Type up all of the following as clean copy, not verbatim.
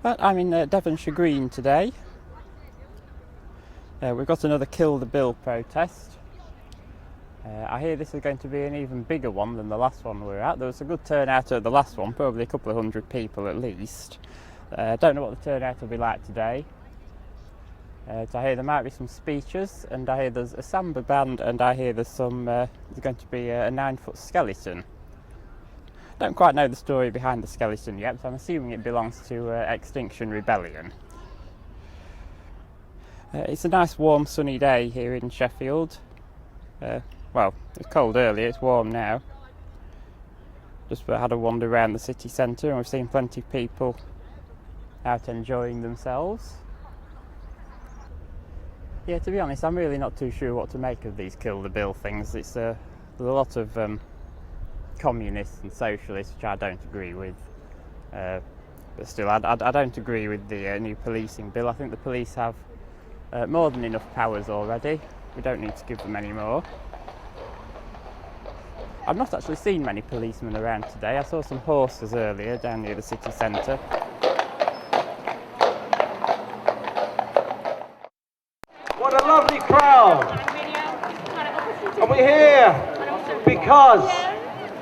But I'm in Devonshire Green today. We've got another Kill the Bill protest. I hear this is going to be an even bigger one than the last one we were at. There was a good turnout at the last one, probably a couple of hundred people at least. Don't know what the turnout will be like today. So I hear there might be some speeches, and I hear there's a samba band, and I hear there's going to be a 9-foot skeleton. Don't quite know the story behind the skeleton yet, but I'm assuming it belongs to Extinction Rebellion. It's a nice warm sunny day here in Sheffield. Well, it's cold earlier, it's warm now. Just had a wander around the city centre and we've seen plenty of people out enjoying themselves. Yeah, to be honest, I'm really not too sure what to make of these Kill the Bill things. There's a lot of communists and socialists which I don't agree with. But still, I don't agree with the new policing bill. I think the police have more than enough powers already. We don't need to give them any more. I've not actually seen many policemen around today. I saw some horses earlier down near the city centre. What a lovely crowd! And we're here because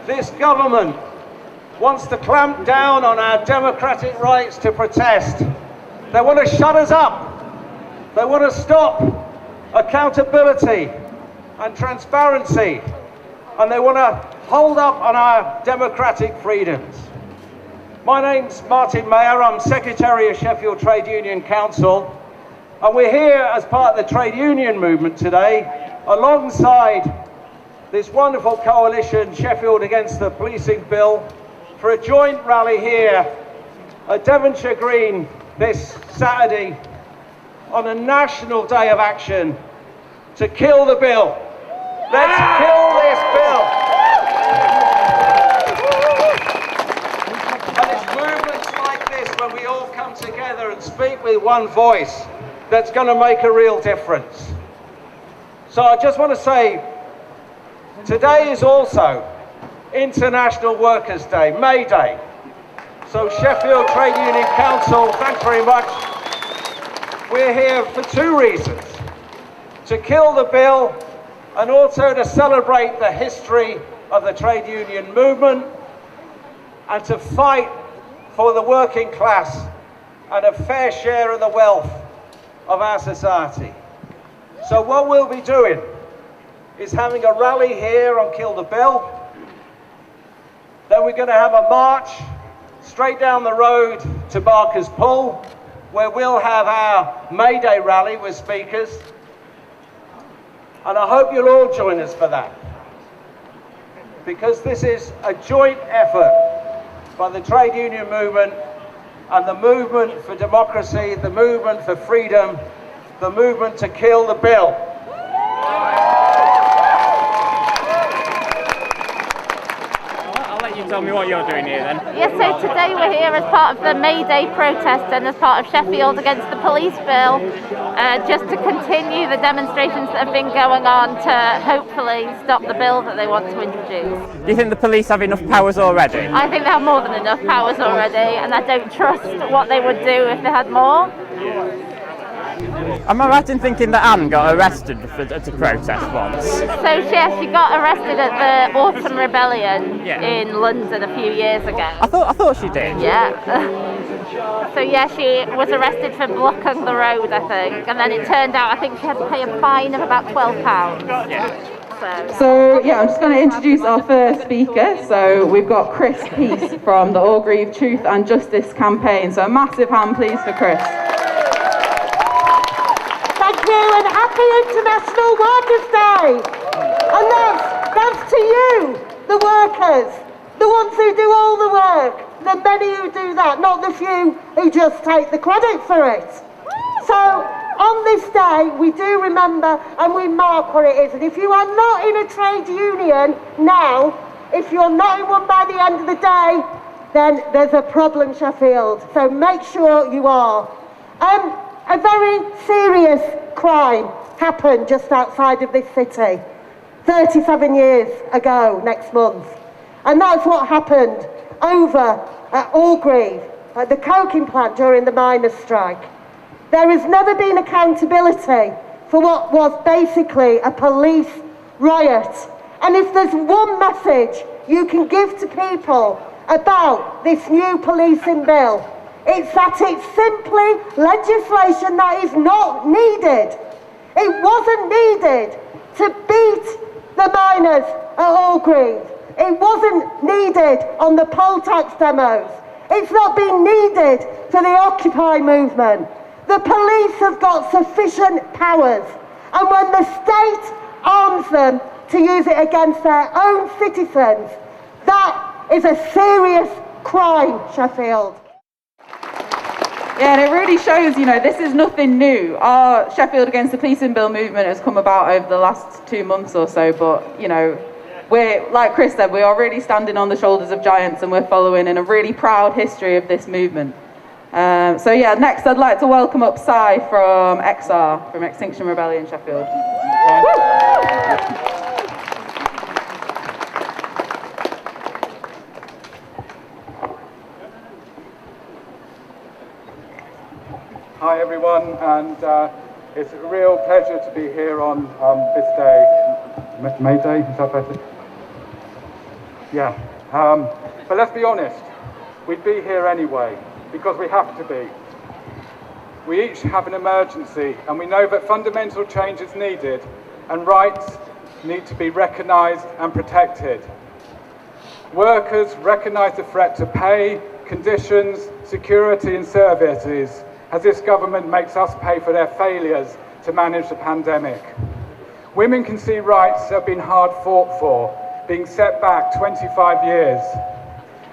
this government wants to clamp down on our democratic rights to protest. They want to shut us up. They want to stop accountability and transparency. And they want to hold up on our democratic freedoms. My name's Martin Mayer. I'm Secretary of Sheffield Trade Union Council. And we're here as part of the trade union movement today, alongside this wonderful coalition, Sheffield Against the Policing Bill, for a joint rally here at Devonshire Green this Saturday on a national day of action to kill the bill. Let's kill this bill. And it's movements like this, when we all come together and speak with one voice, that's going to make a real difference. So I just want to say, today is also International Workers' Day, May Day. So Sheffield Trade Union Council, thanks very much. We're here for two reasons: to kill the bill and also to celebrate the history of the trade union movement and to fight for the working class and a fair share of the wealth of our society. So what we'll be doing is having a rally here on Kill the Bill. Then we're going to have a march straight down the road to Barker's Pool, where we'll have our May Day rally with speakers. And I hope you'll all join us for that, because this is a joint effort by the trade union movement and the movement for democracy, the movement for freedom, the movement to kill the bill. I'll let you tell me what you're doing here then. Yes, so today we're here as part of the May Day protest and as part of Sheffield Against the Police Bill, just to continue the demonstrations that have been going on to hopefully stop the bill that they want to introduce. Do you think the police have enough powers already? I think they have more than enough powers already, and I don't trust what they would do if they had more. Am I right in thinking that Anne got arrested to protest once? So yeah, she got arrested at the Autumn Rebellion in London a few years ago. I thought she did. Yeah. So yeah, she was arrested for blocking the road, I think, and then it turned out I think she had to pay a fine of about £12. Yeah. So yeah, I'm just going to introduce our first speaker. So we've got Chris Peace from the Orgreave Truth and Justice campaign. So a massive hand please for Chris. Thank you, and happy International Workers' Day. And that's to you, the workers, the ones who do all the work, the many who do that, not the few who just take the credit for it. So on this day, we do remember and we mark what it is. And if you are not in a trade union now, if you're not in one by the end of the day, then there's a problem, Sheffield. So make sure you are. A very serious crime happened just outside of this city 37 years ago next month. And that's what happened over at Orgreave at the coking plant during the miners' strike. There has never been accountability for what was basically a police riot. And if there's one message you can give to people about this new policing bill, it's that it's simply legislation that is not needed. It wasn't needed to beat the miners at Orgreave. It wasn't needed on the poll tax demos. It's not been needed for the Occupy movement. The police have got sufficient powers, and when the state arms them to use it against their own citizens, that is a serious crime, Sheffield. Yeah, and it really shows, this is nothing new. Our Sheffield Against the Policing Bill movement has come about over the last 2 months or so, but, we're, like Chris said, we are really standing on the shoulders of giants, and we're following in a really proud history of this movement. Next I'd like to welcome up Si from XR, from Extinction Rebellion Sheffield. Hi everyone, and it's a real pleasure to be here on this day. May Day, is that better? Yeah, but let's be honest, we'd be here anyway, because we have to be. We each have an emergency, and we know that fundamental change is needed, and rights need to be recognised and protected. Workers recognise the threat to pay, conditions, security and services, as this government makes us pay for their failures to manage the pandemic. Women can see rights that have been hard fought for, being set back 25 years,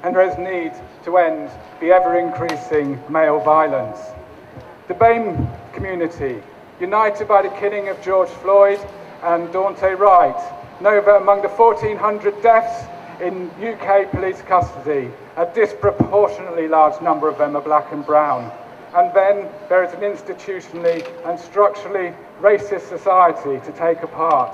and there is need to end the ever-increasing male violence. The BAME community, united by the killing of George Floyd and Daunte Wright, know that among the 1,400 deaths in UK police custody, a disproportionately large number of them are black and brown. And then there is an institutionally and structurally racist society to take apart.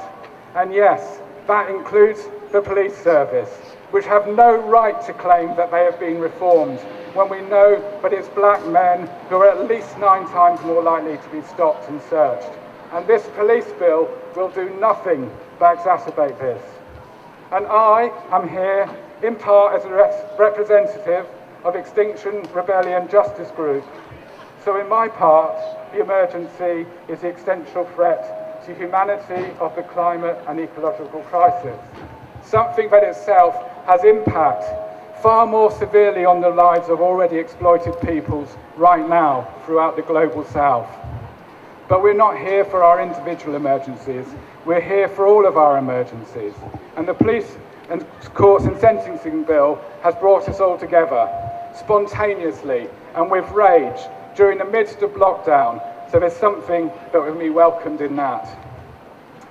And yes, that includes the police service, which have no right to claim that they have been reformed, when we know that it's black men who are at least 9 times more likely to be stopped and searched. And this police bill will do nothing but exacerbate this. And I am here in part as a representative of Extinction Rebellion Justice Group. So in my part, the emergency is the existential threat to humanity of the climate and ecological crisis. Something that itself has impact far more severely on the lives of already exploited peoples right now throughout the global south. But we're not here for our individual emergencies, we're here for all of our emergencies. And the police and courts and sentencing bill has brought us all together, spontaneously and with rage, during the midst of lockdown, so there's something that will be welcomed in that.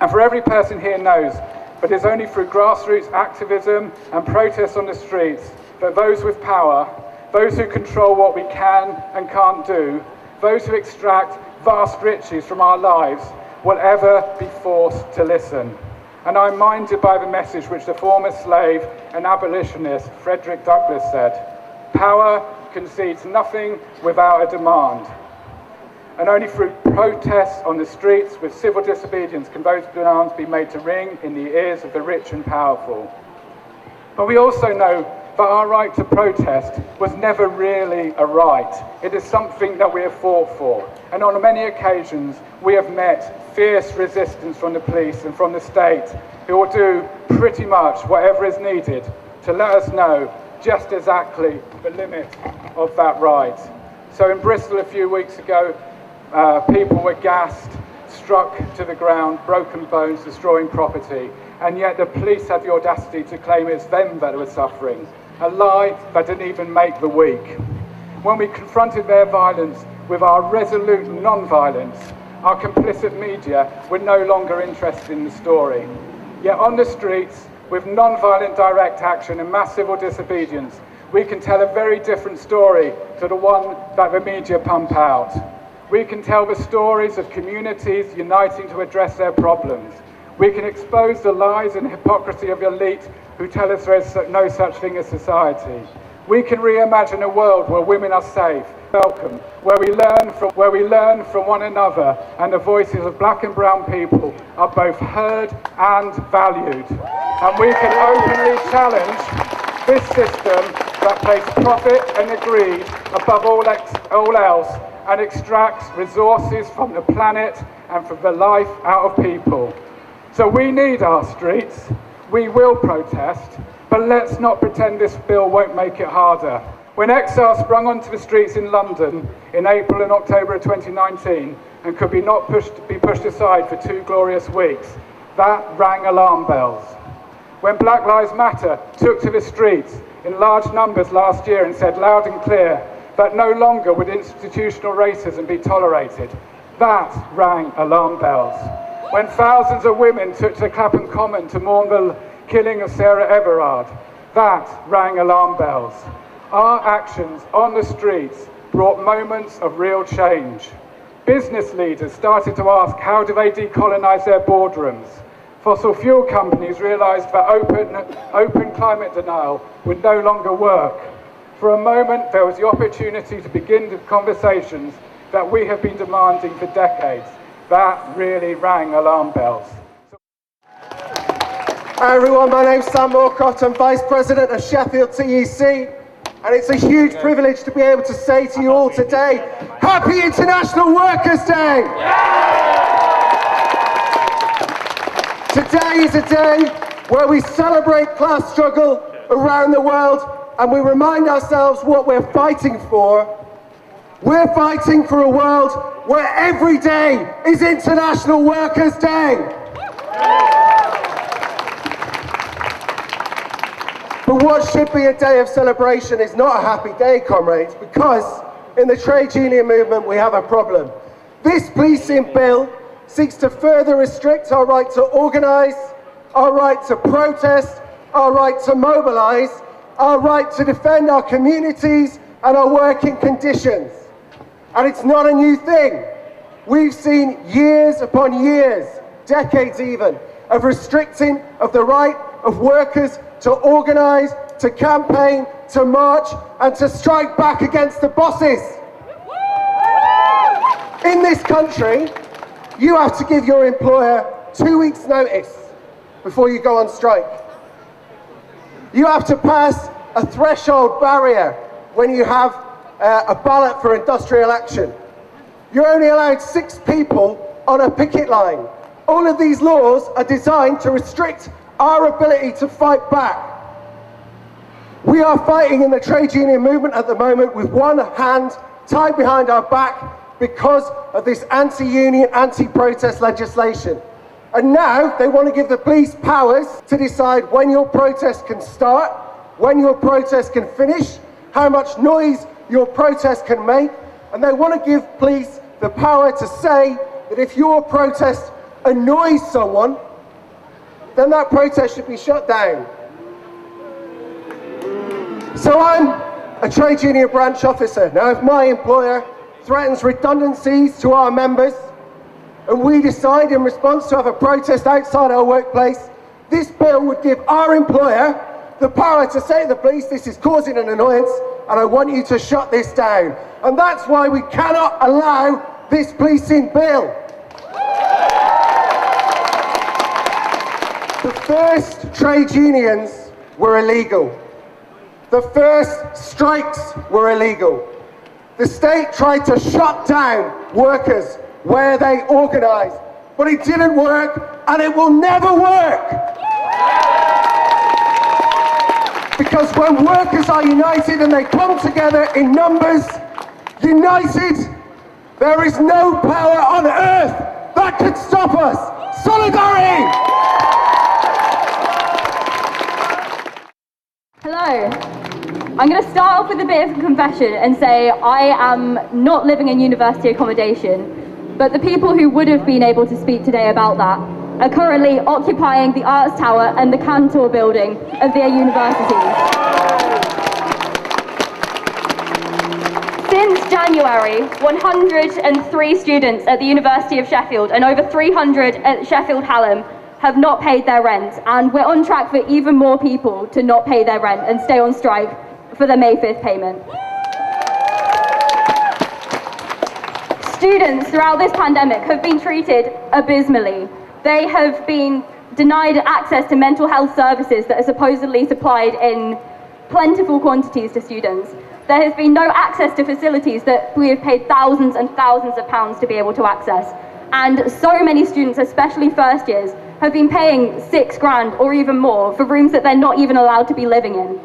And for every person here knows that it's only through grassroots activism and protests on the streets that those with power, those who control what we can and can't do, those who extract vast riches from our lives, will ever be forced to listen. And I'm minded by the message which the former slave and abolitionist Frederick Douglass said: power concedes nothing without a demand. And only through protests on the streets with civil disobedience can those demands be made to ring in the ears of the rich and powerful. But we also know that our right to protest was never really a right. It is something that we have fought for. And on many occasions, we have met fierce resistance from the police and from the state, who will do pretty much whatever is needed to let us know just exactly the limit of that right. So in Bristol a few weeks ago, people were gassed, struck to the ground, broken bones, destroying property, and yet the police had the audacity to claim it's them that were suffering, a lie that didn't even make the week. When we confronted their violence with our resolute non-violence, our complicit media were no longer interested in the story. Yet on the streets, with non-violent direct action and mass civil disobedience, we can tell a very different story to the one that the media pump out. We can tell the stories of communities uniting to address their problems. We can expose the lies and hypocrisy of the elite who tell us there is no such thing as society. We can reimagine a world where women are safe, welcome, where we learn from one another, and the voices of black and brown people are both heard and valued. And we can openly challenge this system that places profit and greed above all else and extracts resources from the planet and from the life out of people. So we need our streets, we will protest, but let's not pretend this bill won't make it harder. When Exiles sprung onto the streets in London in April and October of 2019 and could be pushed aside for 2 glorious weeks, that rang alarm bells. When Black Lives Matter took to the streets in large numbers last year and said loud and clear that no longer would institutional racism be tolerated, that rang alarm bells. When thousands of women took to Clapham Common to mourn the killing of Sarah Everard, that rang alarm bells. Our actions on the streets brought moments of real change. Business leaders started to ask, how do they decolonise their boardrooms? Fossil fuel companies realised that open climate denial would no longer work. For a moment, there was the opportunity to begin the conversations that we have been demanding for decades. That really rang alarm bells. Hi everyone, my name's Sam Moorcroft. I'm Vice President of Sheffield TEC, and it's a huge privilege to be able to say to you all today, Happy International Workers' Day! Today is a day where we celebrate class struggle around the world and we remind ourselves what we're fighting for. We're fighting for a world where every day is International Workers' Day. But what should be a day of celebration is not a happy day, comrades, because in the trade union movement we have a problem. This policing bill seeks to further restrict our right to organise, our right to protest, our right to mobilise, our right to defend our communities and our working conditions. And it's not a new thing. We've seen years upon years, decades even, of restricting of the right of workers to organise, to campaign, to march and to strike back against the bosses. In this country, you have to give your employer 2 weeks' notice before you go on strike. You have to pass a threshold barrier when you have a ballot for industrial action. You're only allowed 6 people on a picket line. All of these laws are designed to restrict our ability to fight back. We are fighting in the trade union movement at the moment with one hand tied behind our back because of this anti-union, anti-protest legislation. And now they want to give the police powers to decide when your protest can start, when your protest can finish, how much noise your protest can make, and they want to give police the power to say that if your protest annoys someone, then that protest should be shut down. So I'm a trade union branch officer. Now if my employer threatens redundancies to our members, and we decide in response to have a protest outside our workplace, this bill would give our employer the power to say to the police, this is causing an annoyance and I want you to shut this down. And that's why we cannot allow this policing bill. The first trade unions were illegal. The first strikes were illegal. The state tried to shut down workers where they organised, but it didn't work and it will never work. Because when workers are united and they come together in numbers, united, there is no power on earth that could stop us. Solidarity! Hello. I'm going to start off with a bit of a confession and say I am not living in university accommodation, but the people who would have been able to speak today about that are currently occupying the Arts Tower and the Cantor building of their universities. Since January, 103 students at the University of Sheffield and over 300 at Sheffield Hallam have not paid their rent, and we're on track for even more people to not pay their rent and stay on strike for the May 5th payment. Students throughout this pandemic have been treated abysmally. They have been denied access to mental health services that are supposedly supplied in plentiful quantities to students. There has been no access to facilities that we have paid thousands and thousands of pounds to be able to access. And so many students, especially first years, have been paying £6,000 or even more for rooms that they're not even allowed to be living in.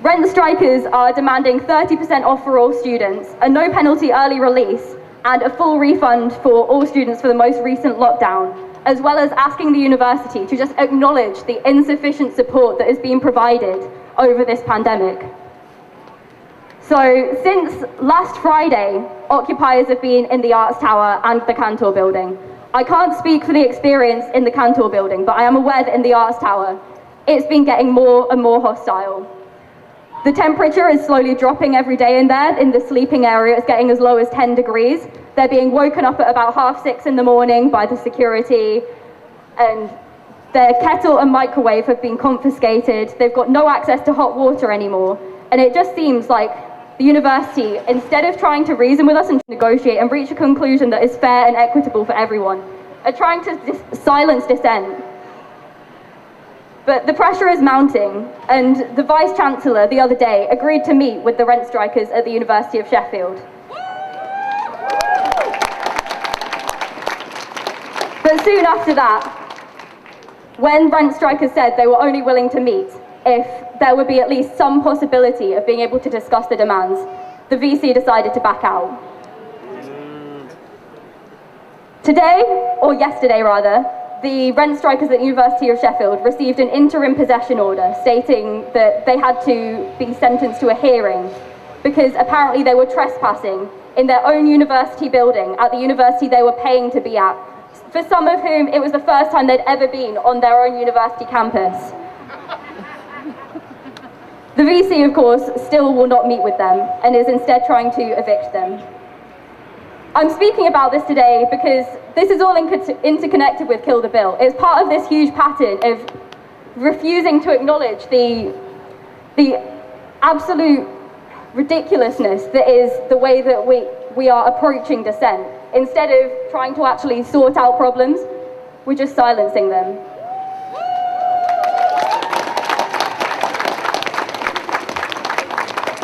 Rent strikers are demanding 30% off for all students, a no penalty early release, and a full refund for all students for the most recent lockdown, as well as asking the university to just acknowledge the insufficient support that is being provided over this pandemic. So since last Friday, occupiers have been in the Arts Tower and the Cantor building. I can't speak for the experience in the Cantor building, but I am aware that in the Arts Tower, it's been getting more and more hostile. The temperature is slowly dropping every day in there. In the sleeping area, it's getting as low as 10 degrees. They're being woken up at about 6:30 in the morning by the security, and their kettle and microwave have been confiscated. They've got no access to hot water anymore. And it just seems like the university, instead of trying to reason with us and negotiate and reach a conclusion that is fair and equitable for everyone, are trying to silence dissent. But the pressure is mounting, and the Vice-Chancellor the other day agreed to meet with the rent strikers at the University of Sheffield. But soon after that, when rent strikers said they were only willing to meet if there would be at least some possibility of being able to discuss the demands, the VC decided to back out. Today, or yesterday rather, the rent strikers at the University of Sheffield received an interim possession order stating that they had to be sentenced to a hearing because apparently they were trespassing in their own university building at the university they were paying to be at. For some of whom, it was the first time they'd ever been on their own university campus. The VC, of course, still will not meet with them and is instead trying to evict them. I'm speaking about this today because this is all interconnected with Kill the Bill. It's part of this huge pattern of refusing to acknowledge the absolute ridiculousness that is the way that we are approaching dissent. Instead of trying to actually sort out problems, we're just silencing them.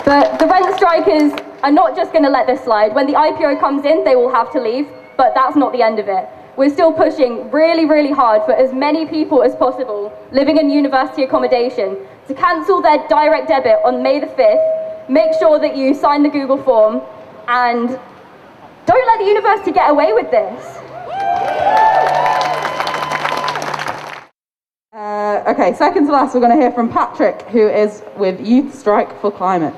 But the rent strikers are not just going to let this slide. When the IPO comes in, they will have to leave, but that's not the end of it. We're still pushing really, really hard for as many people as possible living in university accommodation to cancel their direct debit on May the 5th. Make sure that you sign the Google form, and don't let the university get away with this. Okay, second to last, we're going to hear from Patrick, who is with Youth Strike for Climate.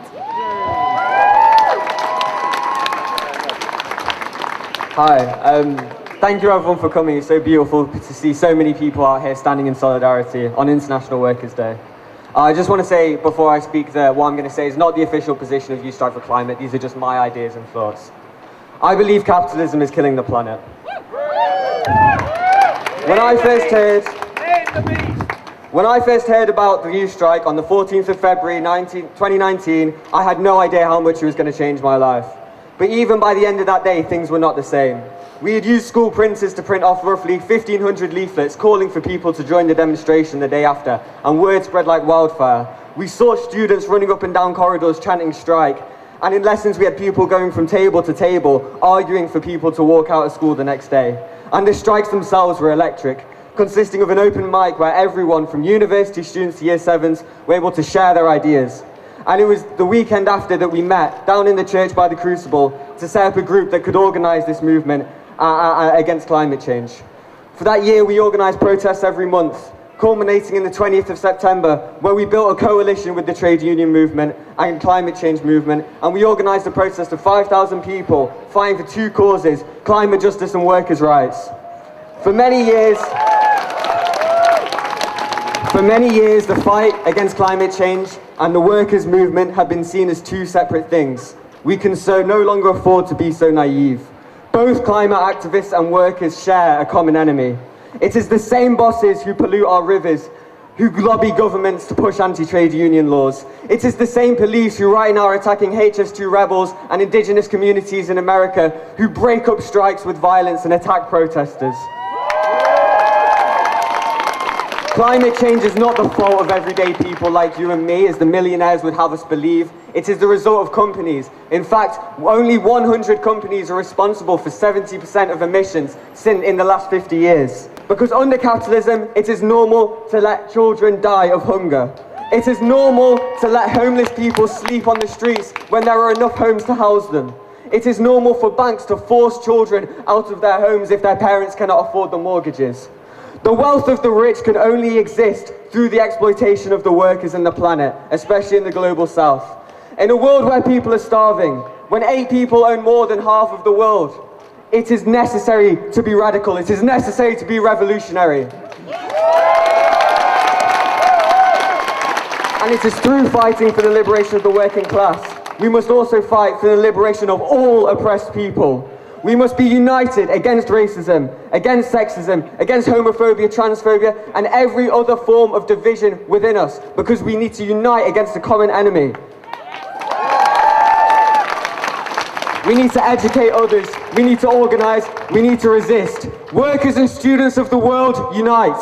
Hi, thank you everyone for coming. It's so beautiful to see so many people out here standing in solidarity on International Workers' Day. I just want to say before I speak that what I'm going to say is not the official position of Youth Strike for Climate. These are just my ideas and thoughts. I believe capitalism is killing the planet. When I first heard about the youth strike on the 14th of February 2019, I had no idea how much it was going to change my life. But even by the end of that day, things were not the same. We had used school printers to print off roughly 1,500 leaflets calling for people to join the demonstration the day after, and word spread like wildfire. We saw students running up and down corridors chanting strike, and in lessons we had people going from table to table, arguing for people to walk out of school the next day. And the strikes themselves were electric, consisting of an open mic where everyone from university students to year 7s were able to share their ideas. And it was the weekend after that we met down in the church by the Crucible to set up a group that could organise this movement against climate change. For that year we organised protests every month, culminating in the 20th of September, where we built a coalition with the trade union movement and climate change movement, and we organised a protest of 5,000 people fighting for two causes: climate justice and workers' rights. For many years, the fight against climate change and the workers' movement have been seen as two separate things. We can no longer afford to be so naive. Both climate activists and workers share a common enemy. It is the same bosses who pollute our rivers who lobby governments to push anti-trade union laws. It is the same police who right now are attacking HS2 rebels and indigenous communities in America, who break up strikes with violence and attack protesters. Climate change is not the fault of everyday people like you and me, as the millionaires would have us believe. It is the result of companies. In fact, only 100 companies are responsible for 70% of emissions in the last 50 years. Because under capitalism, it is normal to let children die of hunger. It is normal to let homeless people sleep on the streets when there are enough homes to house them. It is normal for banks to force children out of their homes if their parents cannot afford the mortgages. The wealth of the rich can only exist through the exploitation of the workers and the planet, especially in the global south. In a world where people are starving, when 8 people own more than half of the world, it is necessary to be radical, it is necessary to be revolutionary. And it is through fighting for the liberation of the working class. We must also fight for the liberation of all oppressed people. We must be united against racism, against sexism, against homophobia, transphobia, and every other form of division within us, because we need to unite against a common enemy. We need to educate others, we need to organise, we need to resist. Workers and students of the world, unite!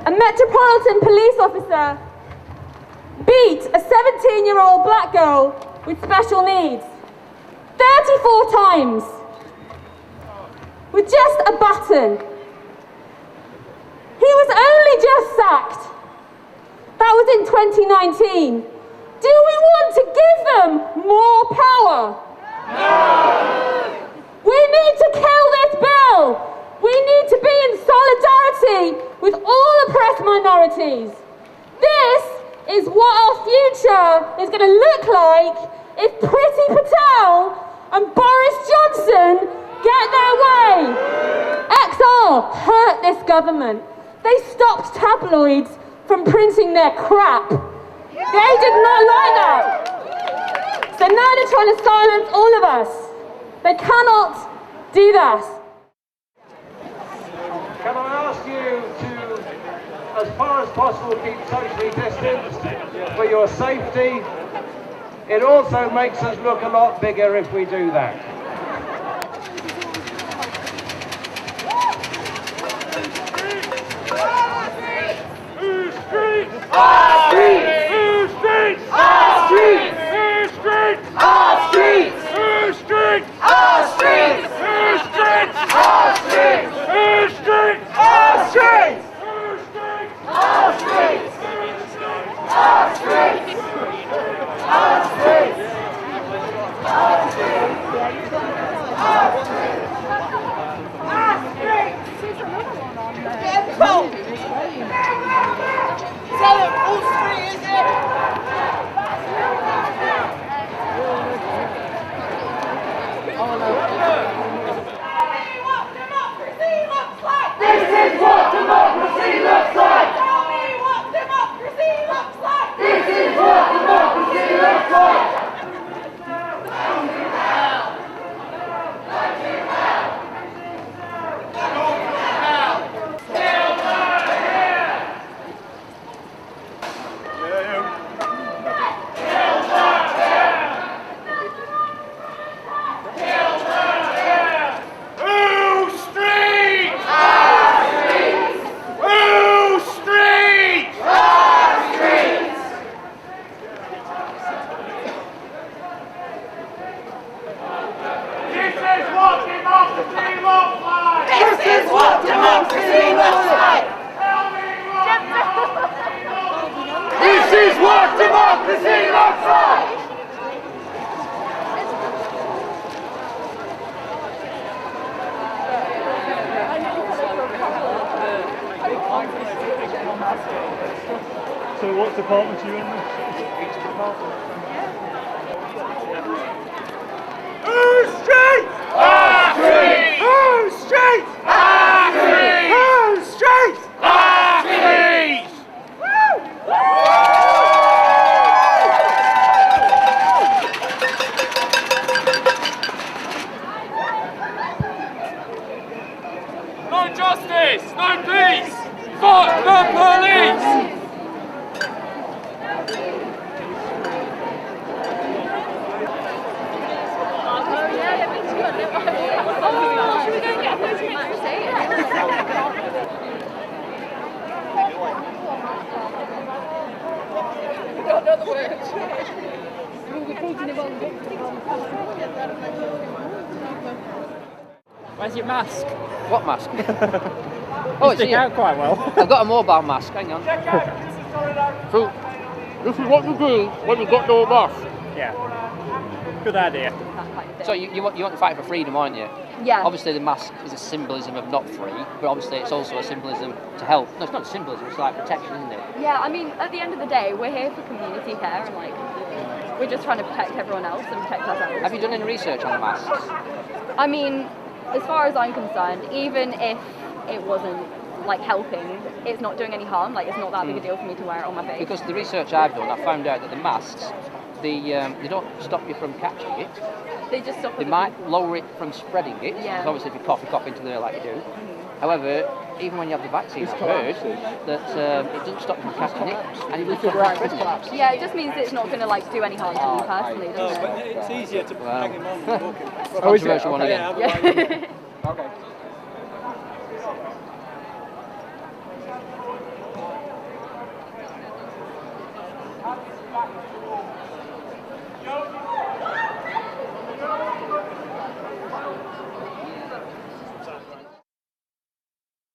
A Metropolitan Police officer beat a 17-year-old black girl with special needs 34 times with just a baton. He was only just sacked. That was in 2019. Do we want to give them more power? No! We need to kill this bill. We need to be in solidarity with all oppressed minorities. This is what our future is going to look like if Priti Patel and Boris Johnson get their way. XR hurt this government. They stopped tabloids from printing their crap. They did not like that. So now they're trying to silence all of us. They cannot do that. Can I ask you to, as far as possible, keep socially distanced for your safety? It also makes us look a lot bigger if we do that. Whose streets? Our streets! Whose streets? Our streets! Whose streets? Our streets! Whose streets? Our streets! Whose streets? Our streets! Whose streets? Our streets! Whose streets? Our streets! Our streets! Our streets! Our streets! Our streets! Get cold! Tell him whose street is it? This is what democracy looks like! Tell me what democracy looks like! This is what democracy looks like! So what department are you in? Each department. Whose street? Our street! Whose street? Our street! Whose street? Our street! no peace! Fuck the police! Should we go and get a photo with I don't know the words. Where's your mask? What mask? Oh, it's out quite well. I've got a mobile mask, hang on. So, this is what you do when you've got no mask. Yeah. Good idea. So you want to fight for freedom, aren't you? Yeah. Obviously the mask is a symbolism of not free, but obviously it's also a symbolism to help. No, it's not a symbolism, it's like protection, isn't it? Yeah, I mean, at the end of the day, we're here for community care and, like, we're just trying to protect everyone else and protect ourselves. Have you done any research on the masks? I mean, as far as I'm concerned, even if it wasn't, like, helping, it's not doing any harm. Like, it's not that big a deal for me to wear it on my face. Because the research I've done, I found out that the masks, they don't stop you from catching it. They just stop. They might lower it from spreading it. Yeah. Because obviously if you cough into there like you do. However, even when you have the vaccine, I've heard that it doesn't stop you from catching it, and it will stop spreading it. Yeah, it just means it's not going to, like, do any harm to you personally, doesn't it? It's easier to hang him on than walking. Controversial one again. Yeah. Okay.